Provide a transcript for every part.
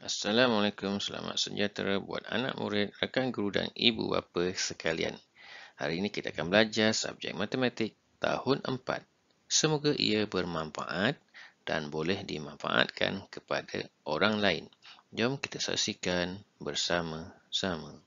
Assalamualaikum, selamat sejahtera buat anak murid, rakan guru dan ibu bapa sekalian. Hari ini kita akan belajar subjek matematik tahun 4. Semoga ia bermanfaat dan boleh dimanfaatkan kepada orang lain. Jom kita saksikan bersama-sama.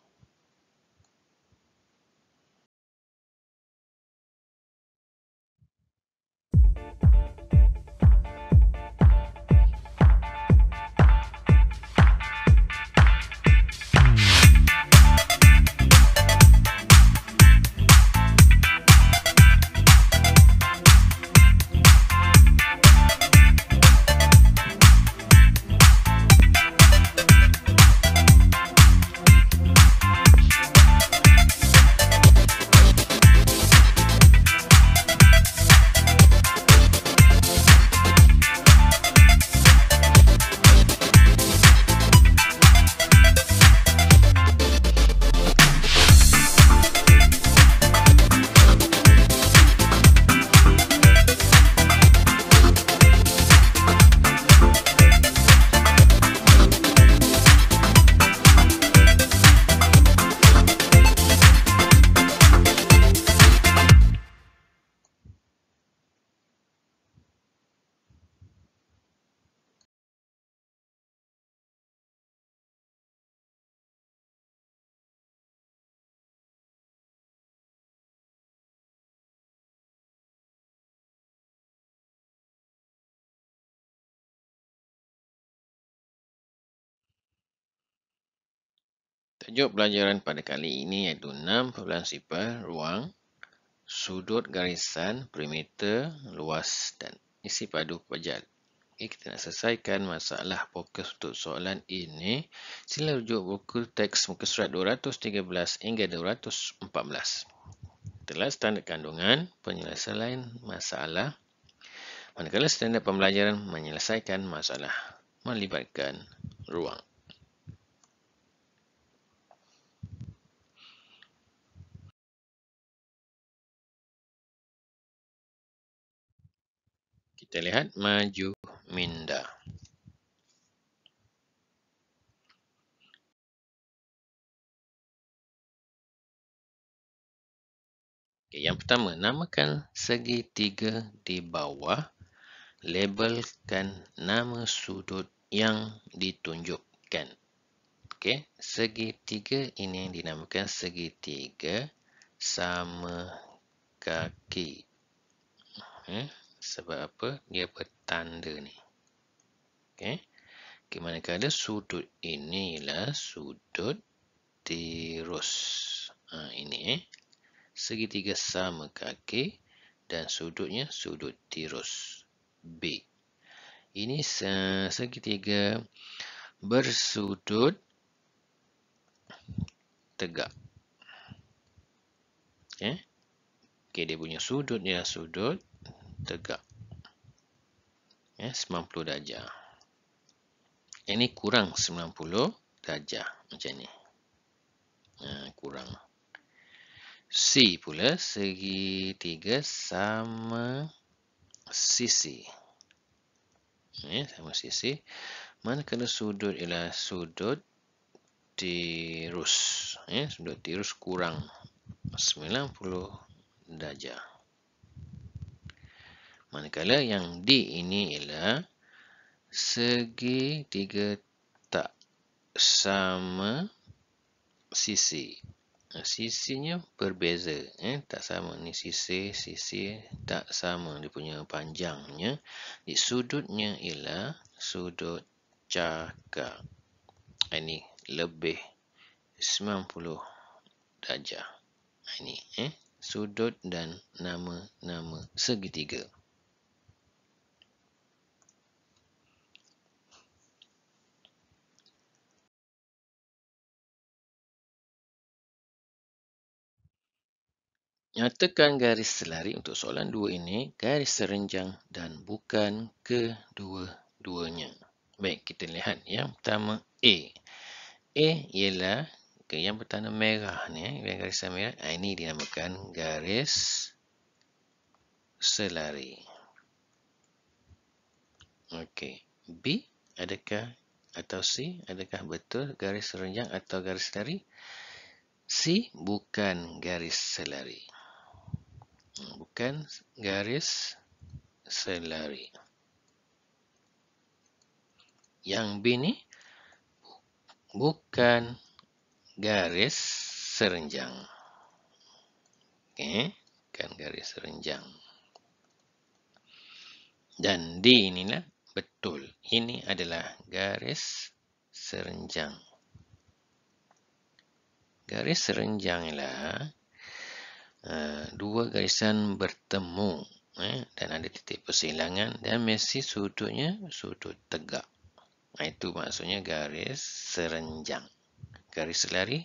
Tajuk pelajaran pada kali ini iaitu 6 sifar ruang, sudut garisan, perimeter, luas dan isi padu pejal. Kita nak selesaikan masalah fokus untuk soalan ini. Sila rujuk buku teks muka surat 213 hingga 214. Telah standard kandungan penyelesaian masalah, manakala standard pembelajaran menyelesaikan masalah melibatkan ruang. Kita lihat maju minda. Yang pertama, namakan segitiga di bawah. Labelkan nama sudut yang ditunjukkan. Okey, segitiga ini yang dinamakan segitiga sama kaki. Sebab apa? Dia bertanda ni. Okey. Manakala sudut ini ialah sudut tirus. Ini segitiga sama kaki dan sudutnya sudut tirus B. Ini segitiga bersudut tegak. Okey, dia punya sudut ialah sudut tegak. 90 darjah. Ini kurang 90 darjah macam ni. Kurang. C pula segitiga sama sisi. Sama sisi. Manakala sudut ialah sudut tirus. Sudut tirus kurang 90 darjah. Manakala yang D ini ialah segitiga tak sama sisi. Sisinya berbeza. Tak sama. Ni sisi tak sama. Dia punya panjangnya. Di sudutnya ialah sudut cakar. Ini lebih 90 darjah. Ini sudut dan nama-nama segitiga. Nyatakan garis selari untuk soalan 2 ini, garis serenjang dan bukan kedua-duanya. Baik, kita lihat yang pertama A. A ialah yang bertanda merah ni, garisan merah. Ini dinamakan garis selari. Okey. B, adakah atau C? Adakah betul garis serenjang atau garis selari? C bukan garis selari. Bukan garis selari. Yang B ni bukan garis serenjang. Okey, bukan garis serenjang. Dan D inilah betul. Ini adalah garis serenjang. Garis serenjang ialah dua garisan bertemu dan ada titik persilangan dan mesti sudutnya sudut tegak. Itu maksudnya garis serenjang. Garis selari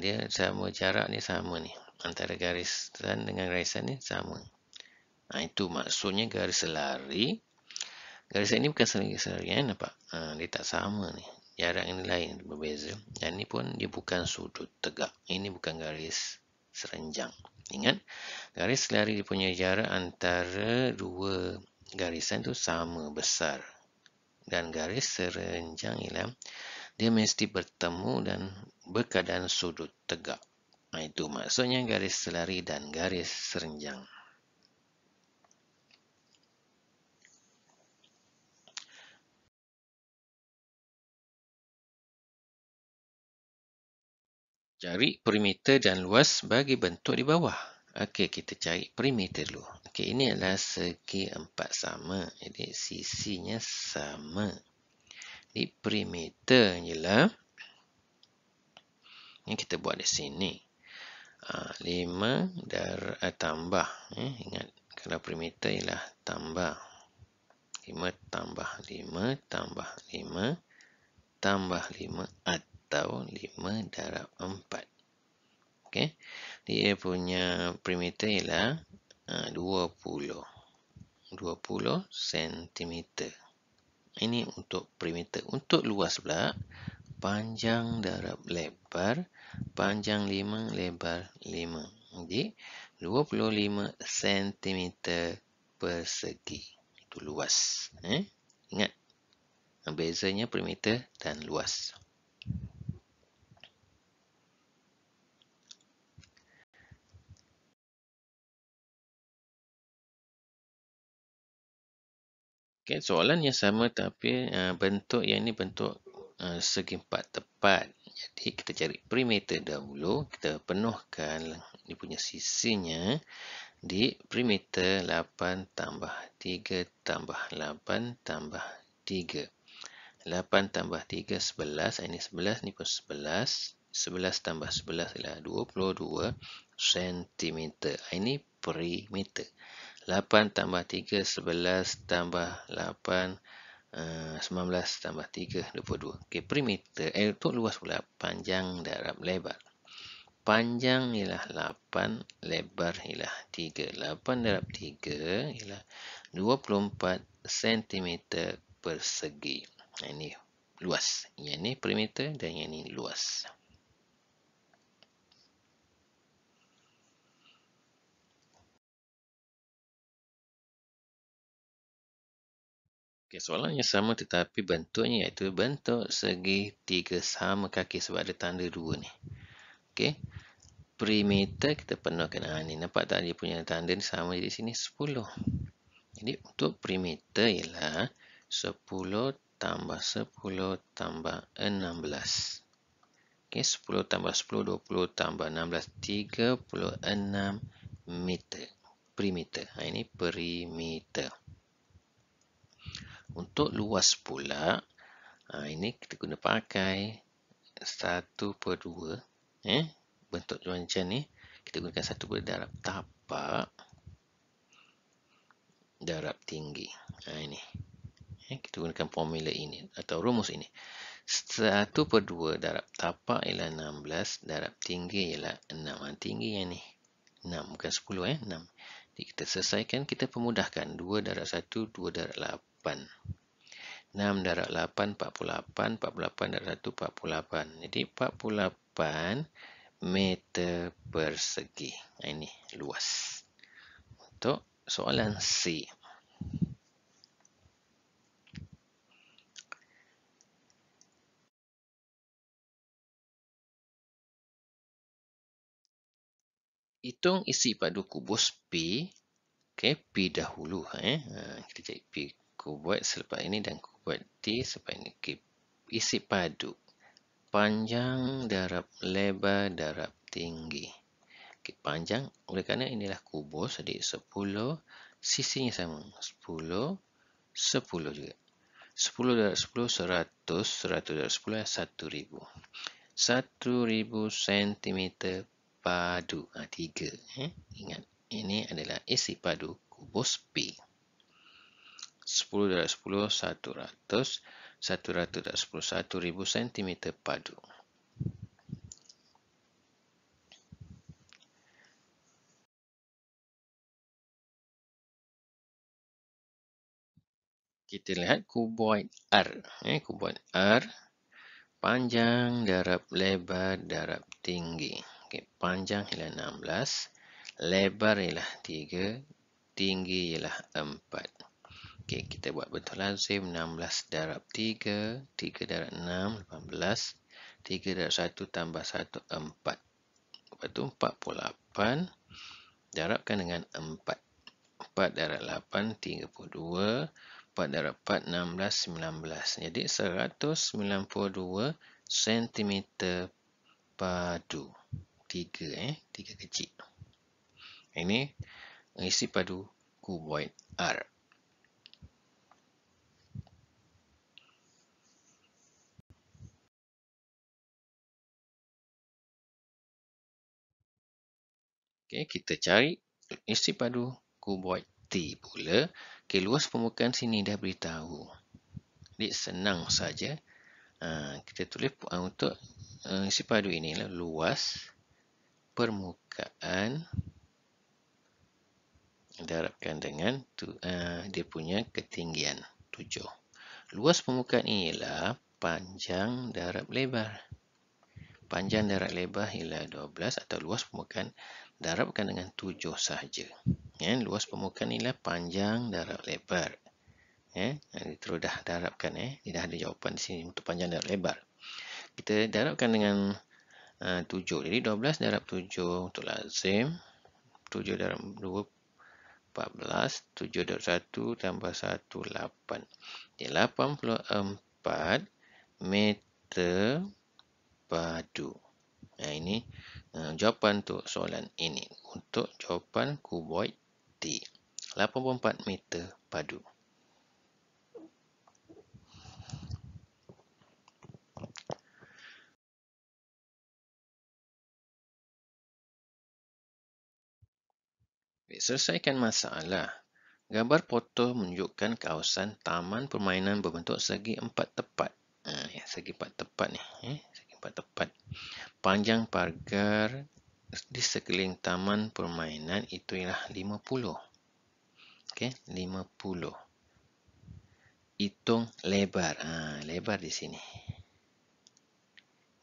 dia sama, jarak ni sama ni. Antara garisan dengan garisan ni sama. Itu maksudnya garis selari. Garis ini bukan selari, nampak? Dia tak sama ni. Jarak ini lain, berbeza. Dan ni pun dia bukan sudut tegak. Ini bukan garis serenjang. Ingat, garis selari dia punya jarak antara dua garisan tu sama besar. Dan garis serenjang ialah dia mesti bertemu dan berkeadaan sudut tegak. Itu maksudnya garis selari dan garis serenjang. Cari perimeter dan luas bagi bentuk di bawah. Okey, kita cari perimeter dulu. Okey, ini adalah segi empat sama. Jadi, sisinya sama. Di perimeter ialah ini kita buat di sini. 5 tambah. Ingat, kalau perimeter ialah tambah. 5 tambah 5 tambah 5 tambah 5 atau 5 darab 4. Okey. Dia punya perimeter ialah 20 cm. Ini untuk perimeter. Untuk luas pula, panjang darab lebar, panjang 5, lebar 5. Jadi, 25 cm persegi. Itu luas. Ingat, bezanya perimeter dan luas. Okay, soalan yang sama tapi bentuk yang ini bentuk segi empat tepat. Jadi kita cari perimeter dahulu. Kita penuhkan dia punya sisinya di perimeter 8 tambah 3 tambah 8 tambah 3. 8 tambah 3, 11. Ini 11, ni pun 11. 11 tambah 11 ialah 22 cm. Ini perimeter. 8 tambah 3, 11 tambah 8, 19 tambah 3, 22. Okey, perimeter. Untuk luas pula, panjang darab lebar. Panjang ialah 8, lebar ialah 3. 8 darab 3 ialah 24 cm persegi. Ini luas. Yang ini perimeter dan yang ini luas. Okay, soalannya sama tetapi bentuknya iaitu bentuk segi 3 sama kaki sebab ada tanda 2 ni. Okey. Perimeter kita penuhkan. Ni nampak tak dia punya tanda ni sama di sini 10. Jadi untuk perimeter ialah 10 tambah 10 tambah 16. Okey, 10 tambah 10, 20 tambah 16, 36 meter. Perimeter. Ini perimeter. Untuk luas pula, ini kita guna pakai 1/2. Bentuk macam ni, kita gunakan 1/2 darab tapak darab tinggi. Ini. Kita gunakan formula ini atau rumus ini. 1/2 darab tapak ialah 16, darab tinggi ialah 6. Tinggi yang ni 6, bukan 10. 6. Jadi kita selesaikan, kita pemudahkan. 2 darab 1, 2 darab 8. 6 darab 8, 48. 48 darab 1, 48. Jadi 48 meter persegi. Ini luas. Untuk soalan C. Hitung isi padu kubus P. Okay, P dahulu. Kita cari P kubuat selepas ini dan kubuat T selepas ini. Okay. Isi padu. Panjang darab lebar darab tinggi. Okay, panjang. Oleh kerana inilah kubus. Jadi 10. Sisinya sama. 10. 10 juga. 10 darab 10, 100. 100 darab 10 adalah 1000. 1000 cm padu. 3. Ingat, ini adalah isi padu kubus P. 10 darab 10, 100. 100 darab 10, 1000 cm padu. Kita lihat kuboid R. Kuboid R. Panjang darab lebar darab tinggi. Okay, panjang ialah 16. Lebar ialah 3. Tinggi ialah 4. Okay, kita buat bentuk lazim. 16 darab 3. 3 darab 6, 18. 3 darab 1 tambah 1, 4. Lepas tu 48. Darabkan dengan 4. 4 darab 8, 32. 4 darab 4, 16, 19. Jadi 192 cm padu. 3, 3 kecil. Ini isi padu kuboid R. Okay, kita cari isi padu kuboid T pula. Okay, luas permukaan sini dah beritahu. Jadi senang saja. Kita tulis untuk isi padu inilah luas permukaan darabkan dengan dia punya ketinggian 7. Luas permukaan inilah panjang darab lebar. Panjang darab lebar ialah 12 atau luas permukaan darabkan dengan 7 sahaja. Luas permukaan ialah panjang darab lebar. Terus dah darabkan. Dia dah ada jawapan di sini untuk panjang darab lebar. Kita darabkan dengan 7. Jadi 12 darab 7 untuk lazim. 7 darab 2, 14. 7 darab 1 tambah 1, 8. Jadi 84 meter padu. Ini jawapan untuk soalan ini. Untuk jawapan kuboid T. 84 meter padu. Selesaikan masalah. Gambar foto menunjukkan kawasan taman permainan berbentuk segi empat tepat. Segi empat tepat ni. Segi empat tepat. Panjang pagar di sekeliling taman permainan itu ialah 50. Okey, 50. Hitung lebar. Lebar di sini.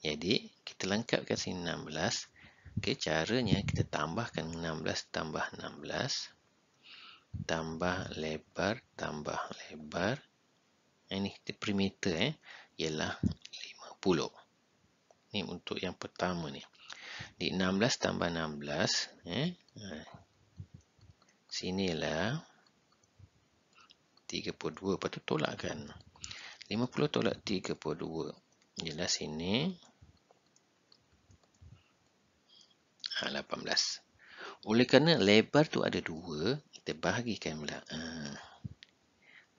Jadi, kita lengkapkan sini 16. Okey, caranya kita tambahkan 16 tambah 16. Tambah lebar, tambah lebar. Ini perimeter ialah 50. Ini untuk yang pertama ni. Di 16 tambah 16, sinilah 32. Lepas tu tolakkan. 50 tolak 32. Ialah sini 18. Oleh kerana lebar tu ada 2, kita bahagikan pula.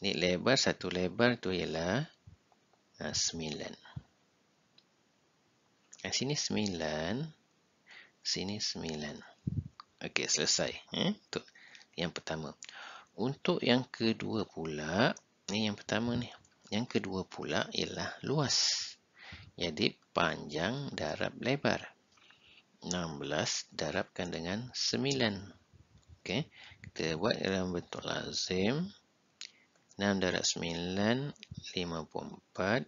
Ni lebar, satu lebar tu ialah 9. Sini 9. Sini 9. Okey, selesai. Untuk yang pertama. Untuk yang kedua pula, ni yang pertama ni. Yang kedua pula ialah luas. Jadi, panjang darab lebar. 16 darabkan dengan 9. Okey, kita buat dalam bentuk lazim. 6 darab 9, 54.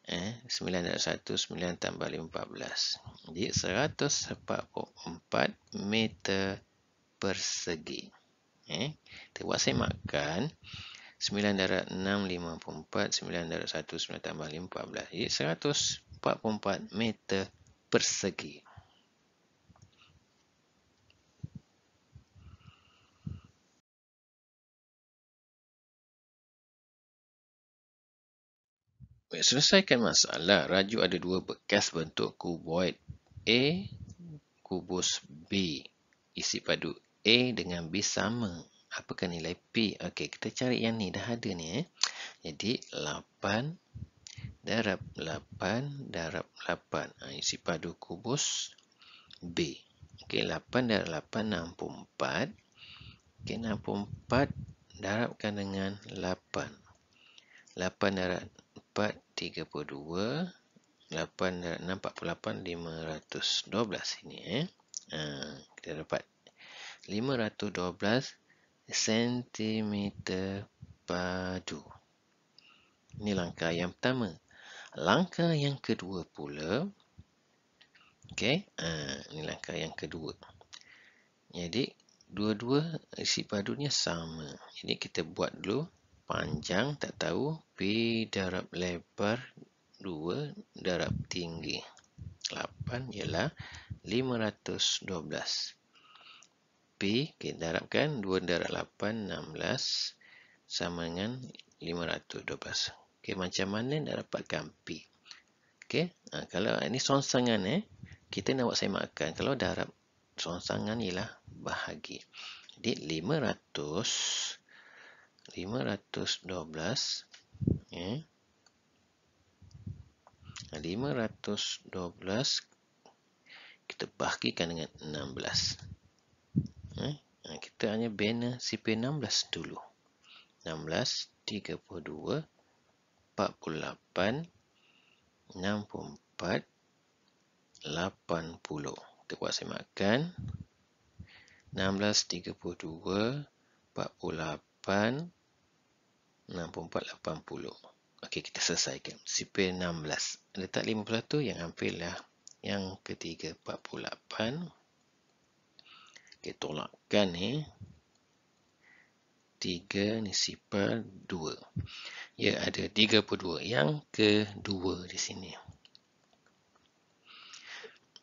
9 darab 1, 9 tambah 5, 14. Jadi, 144 meter persegi. Kita buat semakan. 9 darab 6, 54. 9 darab 1, 9 tambah 5, 14. Jadi, 144 meter persegi. Selesaikan masalah. Raju ada dua bekas bentuk kuboid. A, kubus B. Isi padu A dengan B sama. Apakah nilai P? Okey, kita cari yang ni. Dah ada ni. Jadi, 8 darab 8 darab 8. Isi padu kubus B. Okey, 8 darab 8, 64. Okey, 64 darabkan dengan 8. 8 darab 4, 32. 8 darab 6, 48. 512 ini. Kita dapat 512 cm padu. Ini langkah yang pertama. Langkah yang kedua pula. Okey. Ini langkah yang kedua. Jadi, dua-dua isi padunya sama. Jadi, kita buat dulu. Panjang tak tahu. P darab lebar 2 darab tinggi 8 ialah 512. P kita darabkan 2 darab 8 16 sama dengan 512. Okey, macam mana nak dapatkan P? Okey, kalau ini songsangan kita nak buat semakan. Kalau darab songsangan ialah bahagi. Jadi 512 512 kita bahagikan dengan 16. Kita hanya bina sipir 16 dulu. 16, 32, 48, 64, 80. Kita buat semakan. 16, 32, 48, 64, 80. Okey, kita selesaikan. Sipir 16. Letak 51 yang ambillah yang ketiga 48. Okey, tolakkan ni. 3 ni sipar 2. Ya, ada 32. Yang kedua di sini.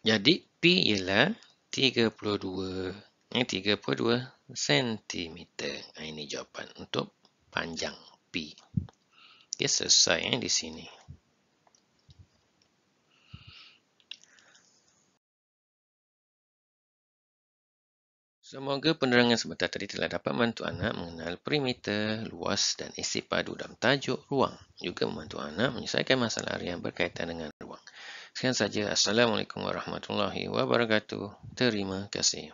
Jadi, P ialah 32 cm. Ini jawapan untuk panjang P. Okey, selesai di sini. Semoga penerangan sebentar tadi telah dapat membantu anak mengenal perimeter, luas dan isi padu dalam tajuk ruang. Juga membantu anak menyelesaikan masalah harian berkaitan dengan ruang. Sekian saja. Assalamualaikum warahmatullahi wabarakatuh. Terima kasih.